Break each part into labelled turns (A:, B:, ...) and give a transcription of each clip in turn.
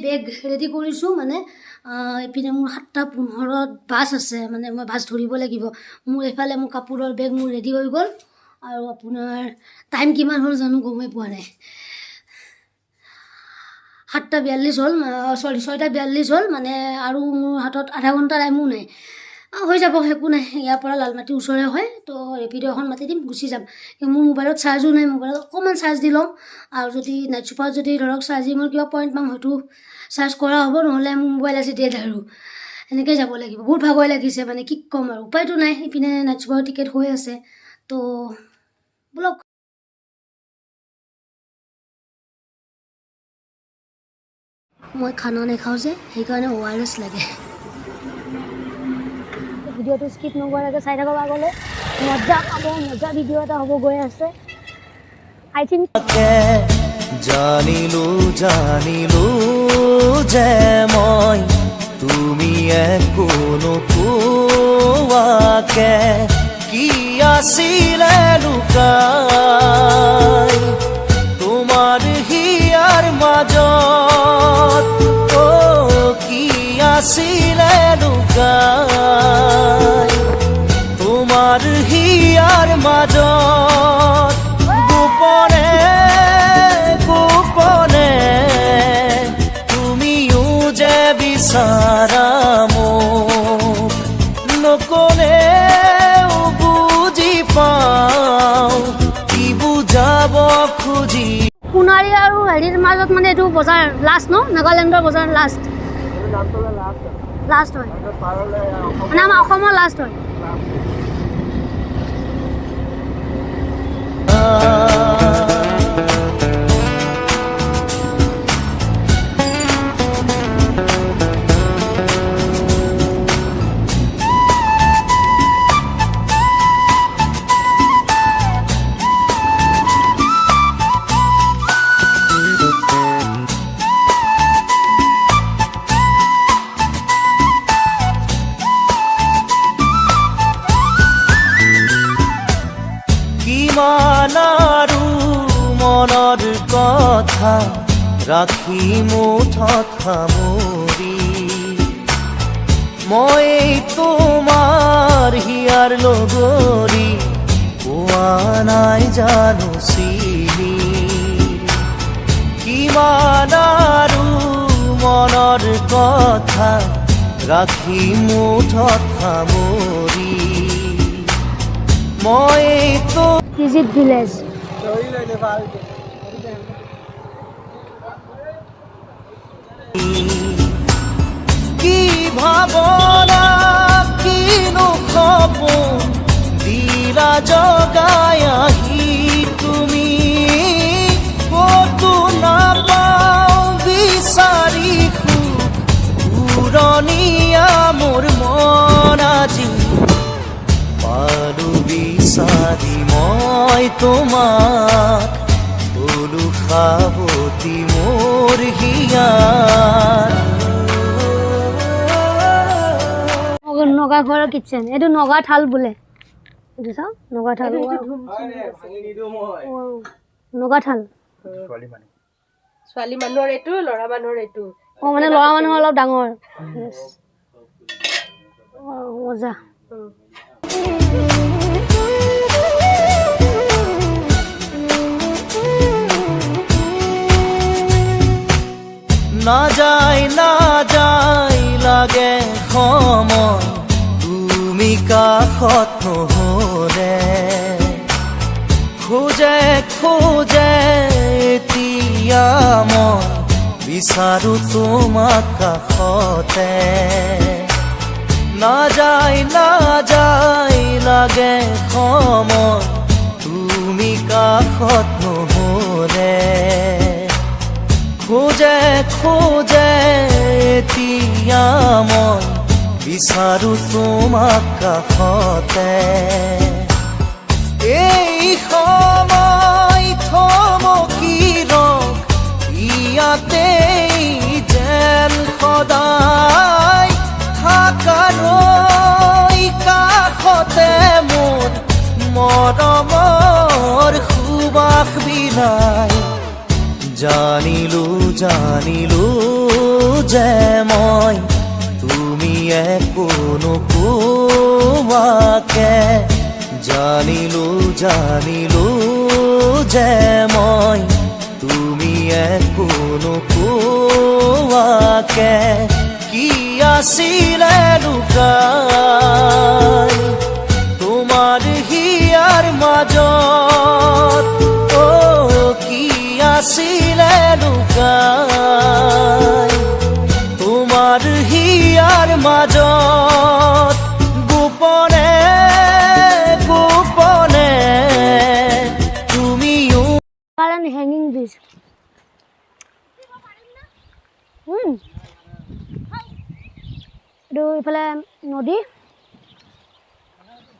A: বেগ ready কৰিছোঁ মানে এইপিনে মোৰ 7:15 বাছ আছে মানে মই বাছ ধৰিব লাগিব। মোৰ এইফালে মোৰ কাপোৰৰ বেগ মোৰ ৰেডি হৈ গ'ল আৰু আপোনাৰ টাইম কিমান হ'ল জানো গমেই পোৱা নাই। 7:42 হ'ল, 6:42 হ'ল মানে আৰু মোৰ হাতত আধা ঘণ্টা টাইমো নাই। হৈ যাব, একো নাই। ইয়াৰ পৰা লালমাটিৰ ওচৰে হয়, তো ৰেপিড' এখন মাতি দিম, গুচি যাম। মোৰ মোবাইলত চাৰ্জো নাই, মোবাইলত অকণমান চাৰ্জ দি লওঁ আৰু যদি নাইট চুপাৰত যদি ধৰক চাৰ্জিঙৰ কিবা পইণ্ট পাম হয়তো চাৰ্জ কৰা হ'ব, নহ'লে মোৰ মোবাইল আছে ডেড আৰু এনেকৈ যাব লাগিব। বহুত ভাগৰ লাগিছে মানে কি ক'ম আৰু, উপায়তো নাই। ইপিনে নাইট চুপাৰৰ টিকেট হৈ আছে, তো ব'লক। মই খানা নাখাওঁ যে, সেইকাৰণে ORS লাগে। ভিডিঅ'টো স্কিপ নকৰাকৈ চাই থাকক আগলৈ, মজা পাব, মজা ভিডিঅ' এটা হ'ব গৈ আছে। আই থিংক
B: জানিলো যে মই তুমি একো নোকোৱাকে কি আছিলে লুকাই তোমাৰ হিয়াৰ মাজত, কি আছিলে লুকাই তোমাৰ হিয়াৰ মাজত, গোপনে গোপনে তুমিও যে বিচাৰা মোক, নকলেও বুজি পাওঁ কি বুজাব খুজি।
A: সোণাৰী আৰু হেৰিৰ মাজত মানে এইটো বজাৰ লাষ্ট ন, নাগালেণ্ডৰ বজাৰ লাষ্ট হয় মানে আমাৰ অসমৰ লাষ্ট হয়।
B: কিমান আৰু মনৰ কথা ৰাখি মুঠত সামৰি, মই তোমাৰ হিয়াৰ লগৰী পোৱা নাই জানো চিনি। কিমান আৰু মনৰ কথা ৰাখি মুঠত সামৰি, মই তো
A: ভিজিট ভিলেজ।
B: কি ভাৱনা কিনো সপোন দিলা জগাই আহি তুমি, ক'তো নাপাওঁ বিচাৰি পুৰণীয়া মোৰ মন আজি পালো বিচাৰি মই তোমাক, বোলো সাৱতি মোৰ হিয়াৰ।
A: নগাঘৰৰ কিটচেন, এইটো নগা থাল বোলে, এইটো চাওঁ নগা থাল, নগা থাল।
C: ছোৱালী মানুহৰ এইটো, ল'ৰা মানুহৰ এইটো।
A: মানে ল'ৰা মানুহৰ অলপ ডাঙৰ। মজা।
B: নাযায় লাগে সময় তুমি কাষত নহ'লে, খোজে এতিয়া মই বিচাৰো তোমাক কাষতে। নাযায় লাগে সময় তুমি কাষত নহ'লে, খোজে এতিয়া মই বিচাৰো তোমাক কাষতে। এই সময় থমকি ৰখ ইয়াতে যেন সদায় থাকালৈ কাষতে মোৰ মৰমৰ সুবাস বিলাই। জানিলো যে মই তুমি একো নোকোৱাকে জানিলো যে মই তুমি একো নোকোৱাকে কি আছিলে লুকাই তোমাৰ হিয়াৰ মাজত কি আছিলে লুকাই তোমাৰ হিয়াৰ মাজত গোপনে গোপনে তুমিও
A: কাৰণ হেংগিং ব্ৰিজ এইটো ইফালে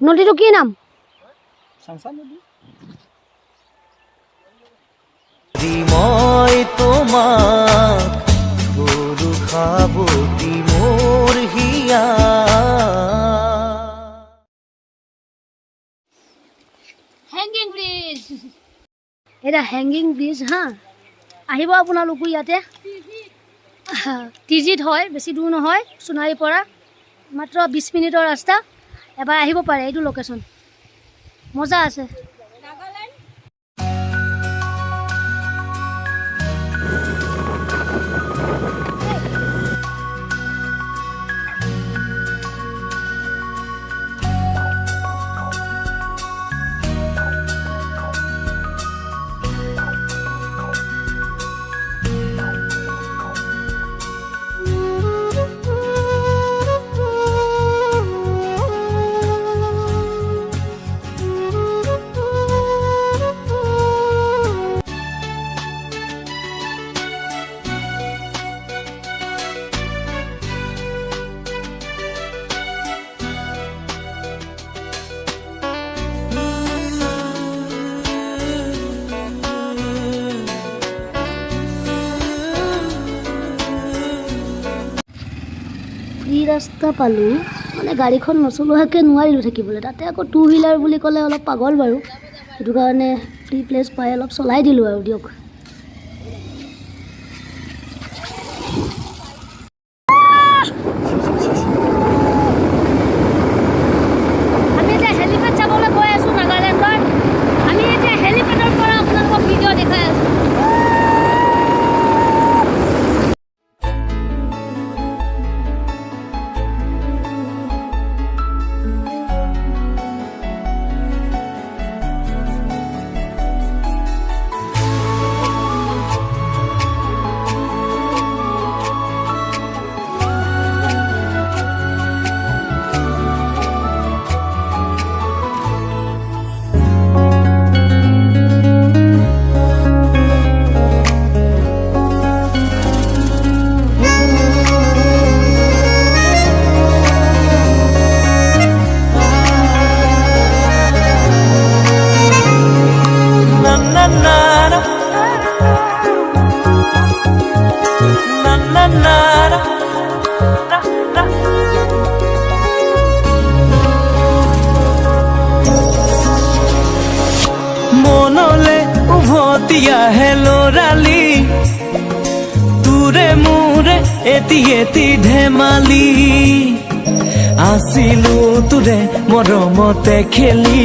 A: নদীটো কি নাম
B: মই তোমাক গৰু খাবতি মোৰ হিয়া
A: হেংগিং ব্ৰিজ এটা হেংগিং ব্ৰিজ হা আহিব আপোনালোকো ইয়াতে টিজিত হয় বেছি দূৰ নহয় সোণাৰীৰ পৰা মাত্ৰ 20 মিনিটৰ ৰাস্তা এবাৰ আহিব পাৰে এইটো লোকেশ্যন মজা আছে ৰাস্তা পালোঁ মানে গাড়ীখন নচলোৱাকৈ নোৱাৰিলোঁ থাকিবলৈ তাতে আকৌ 2 হুইলাৰ বুলি ক'লে অলপ পাগল বাৰু সেইটো কাৰণে ফ্ৰী প্লেচ পাই অলপ চলাই দিলোঁ আৰু দিয়ক আমি এতিয়া হেলিপেড চাবলৈ গৈ আছোঁ নাগালেণ্ডৰ আমি এতিয়া হেলিপেডৰ পৰা আপোনালোকক ভিডিঅ' দেখাই আছোঁ
B: মনলে উভতিয়াহে লৰালি তোৰে মোৰে এটি ধেমালি আছিলো তোৰে মৰমতে খেলি